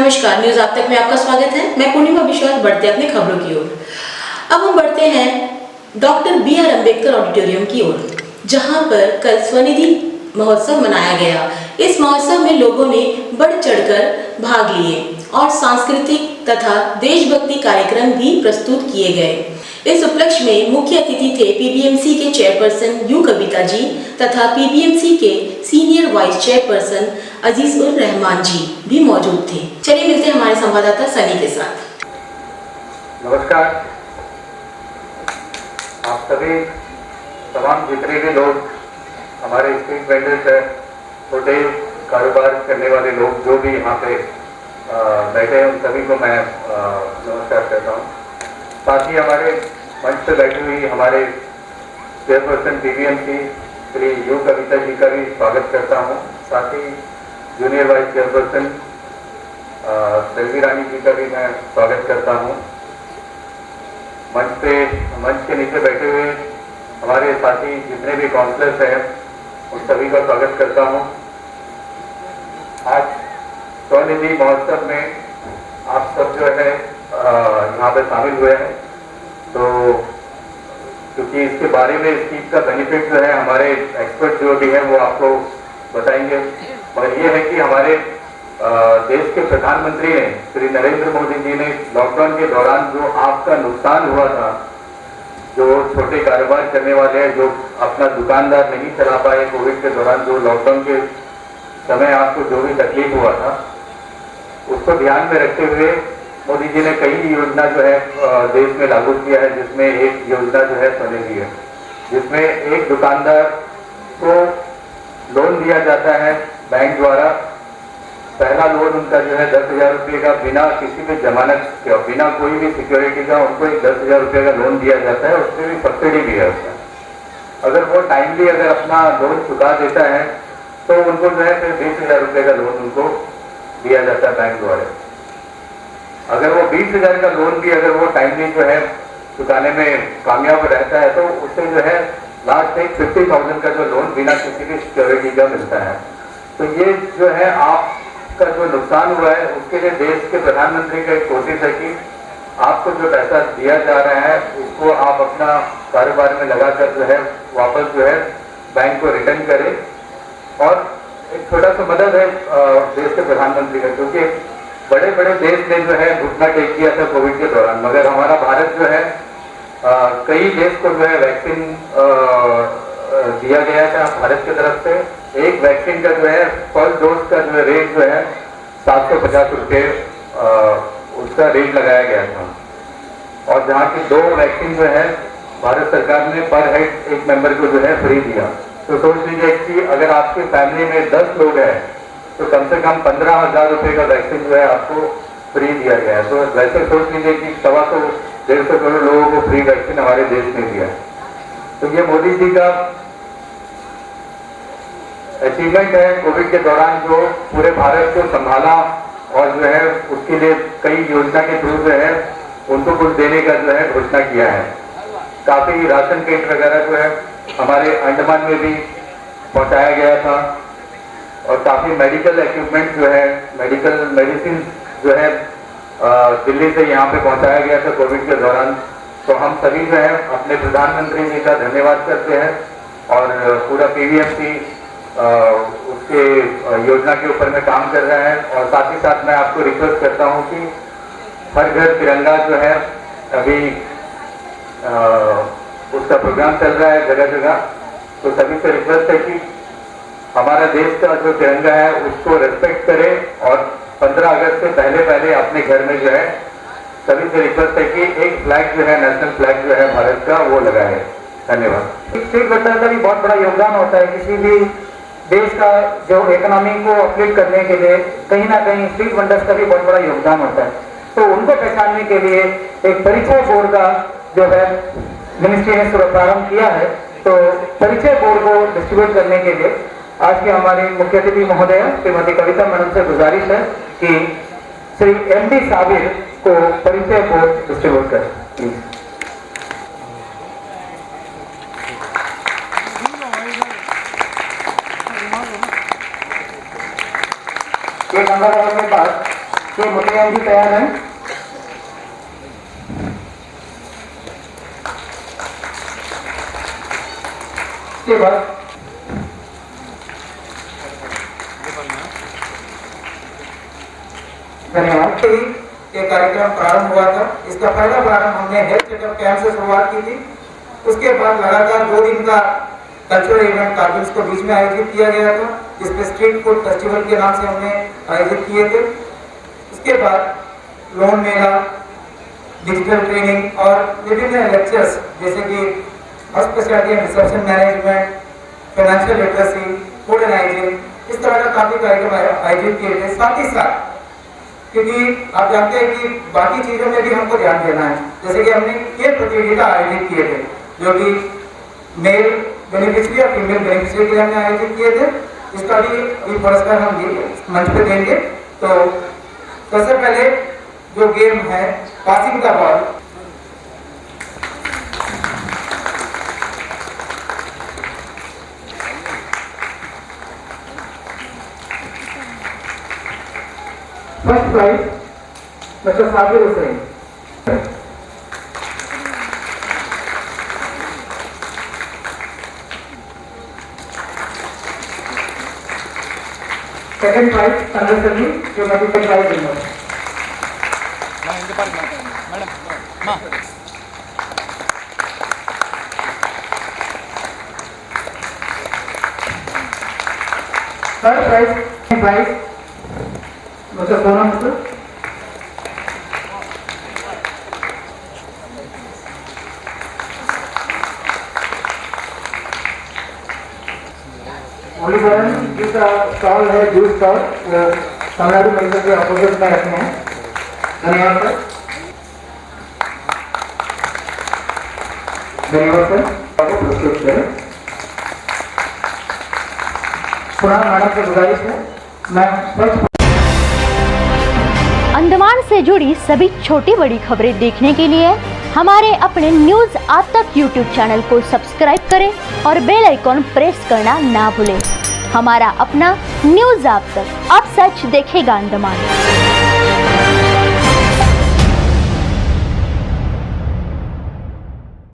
नमस्कार, न्यूज आप तक में आपका स्वागत है। मैं पूर्णिमा विश्वास। बढ़ते अपने खबरों की ओर। अब हम बढ़ते हैं डॉक्टर बी.आर. अम्बेडकर ऑडिटोरियम की ओर, जहां पर कल स्वनिधि महोत्सव मनाया गया। इस महोत्सव में लोगों ने बढ़ चढ़कर भाग लिए और सांस्कृतिक तथा देशभक्ति कार्यक्रम भी प्रस्तुत किए गए। इस उपलक्ष्य में मुख्य अतिथि थे पीबीएमसी के चेयरपर्सन यू कविता जी तथा पीबीएमसी के सीनियर वाइस चेयरपर्सन अजीज उर रहमान जी भी मौजूद थे। चलिए मिलते हैं हमारे संवाददाता सनी के साथ। नमस्कार, आप सभी तमाम जितने भी लोग हमारे स्ट्रीट वेंडर्स है, छोटे कारोबार करने वाले लोग जो भी यहाँ पे बैठे हैं, उन सभी को मैं नमस्कार करता हूँ। साथ ही हमारे मंच पे बैठी हुई हमारे chairperson PBMC Shri you Kavita ji का भी स्वागत करता हूँ। साथ ही जूनियर वाइस चेयरपर्सन सेल्वी रानी जी का भी मैं स्वागत करता हूँ। मंच के नीचे बैठे हुए हमारे साथी जितने भी काउंसलर्स हैं, उन सभी का स्वागत करता हूँ। आज स्वनिधि महोत्सव में आप सब जो है यहाँ पे शामिल हुए हैं, तो क्योंकि इसके बारे में इस चीज का बेनिफिट जो है हमारे एक्सपर्ट जो भी है वो आपको बताएंगे। और ये है कि हमारे देश के प्रधानमंत्री ने श्री नरेंद्र मोदी जी ने लॉकडाउन के दौरान जो आपका नुकसान हुआ था, जो छोटे कारोबार करने वाले हैं, जो अपना दुकानदार नहीं चला पाए कोविड के दौरान, जो लॉकडाउन के समय आपको जो भी तकलीफ हुआ था, उसको ध्यान में रखते हुए मोदी जी ने कई योजना जो है देश में लागू किया है, जिसमें एक योजना जो है स्वनिधि है, जिसमें एक दुकानदार को लोन दिया जाता है बैंक द्वारा। पहला लोन उनका जो है 10,000 रुपये का, बिना किसी भी जमानत के, बिना कोई भी सिक्योरिटी का उनको एक 10,000 रुपये का लोन दिया जाता है। उसमें भी सब्सिडी भी है उसका। अगर वो टाइमली अगर अपना लोन चुका देता है तो उनको जो है फिर 20,000 रुपये का लोन उनको दिया जाता है बैंक द्वारा। अगर वो 20,000 का लोन भी अगर वो टाइमली जो है चुकाने में कामयाब रहता है तो उससे जो है लास्ट एक 50,000 का जो लोन बिना किसी भी सिक्योरिटी का मिलता है। तो ये जो है आपका जो नुकसान हुआ है उसके लिए देश के प्रधानमंत्री का एक कोशिश है कि आपको जो पैसा दिया जा रहा है उसको आप अपना कारोबार में लगाकर जो है वापस जो है बैंक को रिटर्न करें। और एक छोटा सा मदद है देश के प्रधानमंत्री का, क्योंकि बड़े बड़े देश ने जो है घुटना टेक किया था कोविड के दौरान, मगर हमारा भारत जो है कई देश को जो है वैक्सीन दिया गया था भारत की तरफ से। एक वैक्सीन का जो है फर्स्ट डोज का जो है रेट जो है 750 रुपये उसका रेट लगाया गया था। और जहाँ की 2 वैक्सीन जो है भारत सरकार ने पर हेड एक मेंबर को जो है फ्री दिया। तो सोच लीजिए कि अगर आपकी फैमिली में 10 लोग हैं तो कम से कम 15,000 रुपये का वैक्सीन जो है आपको फ्री दिया गया है। तो वैसे सोच लीजिए कि 125-150 करोड़ लोगों को फ्री वैक्सीन हमारे देश ने दिया। तो ये मोदी जी का अचीवमेंट है कोविड के दौरान, जो पूरे भारत को संभाला और जो है उसके लिए कई योजना के थ्रू जो है उनको कुछ देने का जो है घोषणा किया है। काफी राशन किट वगैरह जो है हमारे अंडमान में भी पहुंचाया गया था और काफी मेडिकल इक्विपमेंट जो है, मेडिकल मेडिसिन जो है दिल्ली से यहाँ पे पहुंचाया गया था कोविड के दौरान। तो हम सभी जो है अपने प्रधानमंत्री जी का धन्यवाद करते हैं और पूरा पीबीएमसी उसके योजना के ऊपर में काम कर रहा है। और साथ ही साथ मैं आपको रिक्वेस्ट करता हूँ कि हर घर तिरंगा जो है अभी उसका प्रोग्राम चल रहा है जगह जगह। तो सभी से रिक्वेस्ट है कि हमारा देश का जो तिरंगा है उसको रेस्पेक्ट करें और 15 अगस्त से पहले अपने घर में जो है सभी से रिक्वेस्ट है कि एक फ्लैग जो है, नेशनल फ्लैग जो है भारत का, वो लगाए। धन्यवाद। स्ट्रीट वेंडर का भी बहुत बड़ा योगदान होता है किसी भी देश का जो इकोनॉमी को अपलिफ्ट करने के लिए। कहीं ना कहीं स्ट्रीट वेंडर्स का भी बहुत बड़ा योगदान होता है। तो उनको पहचानने के लिए एक परिचय बोर्ड का जो है मिनिस्ट्री ने प्रारंभ किया है। तो परिचय बोर्ड को डिस्ट्रीब्यूट करने के लिए आज के हमारे मुख्य अतिथि महोदय श्रीमती कविता मैडम से गुजारिश है कि श्री एमडी साबिर को परिचय बोर्ड डिस्ट्रीब्यूट करें प्लीज। ये नंबर के बाद ये मुरलियान जी तैयार हैं। इसके बाद धन्यवाद। ये कार्यक्रम प्रारंभ हुआ था। इसका पहला प्रारंभ हमने हेल्थ चेकअप कैंप से शुरुआत की थी। उसके बाद लगातार 2 दिन का कल्चरल इवेंट कार्बिल्स को बीच में आयोजित किया गया था, जिसमें स्ट्रीट फूड फेस्टिवल के नाम से हमने आयोजित किए थे। उसके बाद लोन मेला, डिजिटल ट्रेनिंग और विभिन्न लेक्चर्स जैसे कि hospitality and reception management, financial literacy, food and hygiene, इस तरह का काफी कार्यक्रम आयोजित किए थे। साथ ही साथ क्योंकि आप जानते हैं कि बाकी चीजों में भी हमको ध्यान देना है, जैसे कि हमने खेल प्रतियोगिता आयोजित किए थे, जो कि मेल बेनिफिशियरी या फीमेल बेनिफिशियरी के लिए हमने आयोजित किए थे। इसका भी पुरस्कार हम मंच पे देंगे। तो सबसे पहले जो गेम है passing the ball, first prize mister Sabir Hussain. Second prize Sanjay sir जो medical prize winner. Third prize mister Sonam sir. Muralidharan ji का स्टॉल है जूस स्टॉल, तमिलनाडु मेडिकल के अपोजिट में रखते हैं। धन्यवाद सर। धन्यवाद सर। आपको प्रस्तुत करें पुनः मैडम से गुजारिश है, मैं अंडमान से जुड़ी सभी छोटी बड़ी खबरें देखने के लिए हमारे अपने न्यूज आज तक यूट्यूब चैनल को सब्सक्राइब करें और बेल आइकॉन प्रेस करना ना भूलें। हमारा अपना न्यूज आज तक, अब सच देखेगा अंडमान।